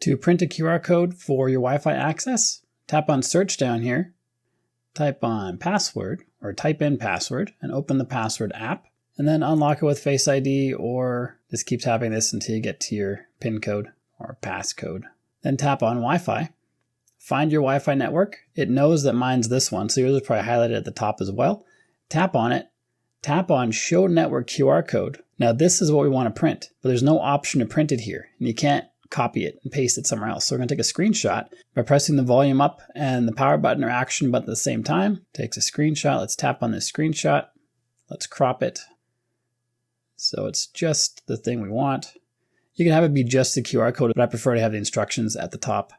To print a QR code for your Wi-Fi access, tap on search down here, type on password or type in password and open the password app, and then unlock it with Face ID or just keep tapping this until you get to your PIN code or passcode. Then tap on Wi-Fi. Find your Wi-Fi network. It knows that mine's this one, so yours is probably highlighted at the top as well. Tap on it. Tap on Show Network QR Code. Now this is what we want to print, but there's no option to print it here, and you can't copy it and paste it somewhere else. So we're going to take a screenshot by pressing the volume up and the power button or action button at the same time. Takes a screenshot. Let's tap on this screenshot. Let's crop it so it's just the thing we want. You can have it be just the QR code, but I prefer to have the instructions at the top.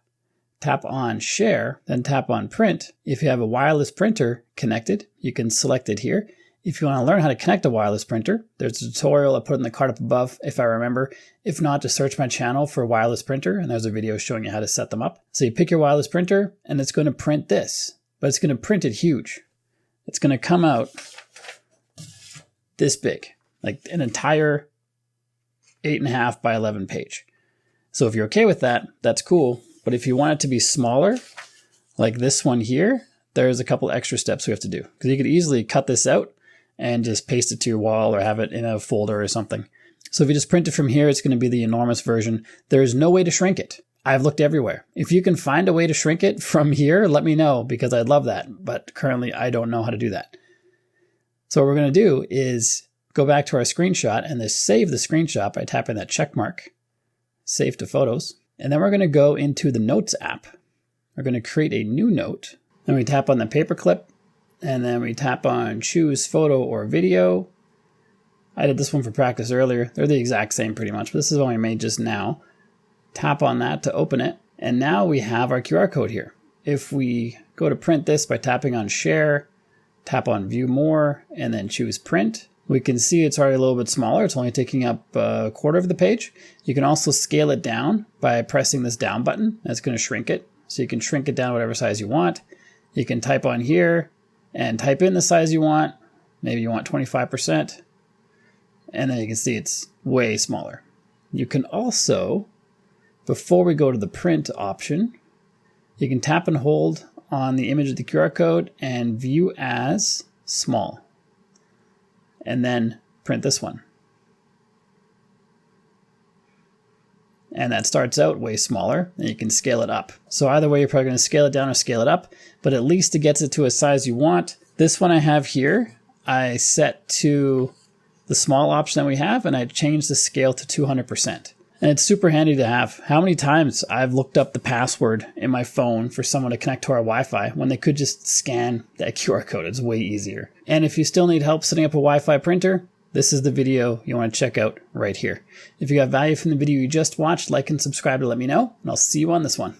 Tap on Share, then tap on Print. If you have a wireless printer connected, you can select it here. If you want to learn how to connect a wireless printer, there's a tutorial I put in the card up above if I remember. If not, just search my channel for a wireless printer and there's a video showing you how to set them up. So you pick your wireless printer and it's going to print this, but it's going to print it huge. It's going to come out this big, like an entire 8.5 by 11 page. So if you're okay with that, that's cool. But if you want it to be smaller, like this one here, there's a couple extra steps we have to do. Because you could easily cut this out and just paste it to your wall or have it in a folder or something. So if you just print it from here, it's going to be the enormous version. There's no way to shrink it. I've looked everywhere. If you can find a way to shrink it from here, let me know because I'd love that. But currently I don't know how to do that. So what we're going to do is go back to our screenshot and just save the screenshot by tapping that check mark, save to photos. And then we're going to go into the Notes app. We're going to create a new note. Then we tap on the paperclip, and then we tap on Choose Photo or Video. I did this one for practice earlier. They're the exact same pretty much, but this is one we made just now. Tap on that to open it, and now we have our QR code here. If we go to print this by tapping on Share, tap on View More, and then choose Print, we can see it's already a little bit smaller. It's only taking up a quarter of the page. You can also scale it down by pressing this down button. That's going to shrink it. So you can shrink it down whatever size you want. You can type on here and type in the size you want. Maybe you want 25%. And then you can see it's way smaller. You can also, before we go to the print option, you can tap and hold on the image of the QR code and view as small. And then print this one. And that starts out way smaller, and you can scale it up. So either way, you're probably going to scale it down or scale it up, but at least it gets it to a size you want. This one I have here, I set to the small option that we have, and I changed the scale to 200%. And it's super handy to have. How many times I've looked up the password in my phone for someone to connect to our Wi-Fi when they could just scan that QR code. It's way easier. And if you still need help setting up a Wi-Fi printer, this is the video you want to check out right here. If you got value from the video you just watched, like and subscribe to let me know, and I'll see you on this one.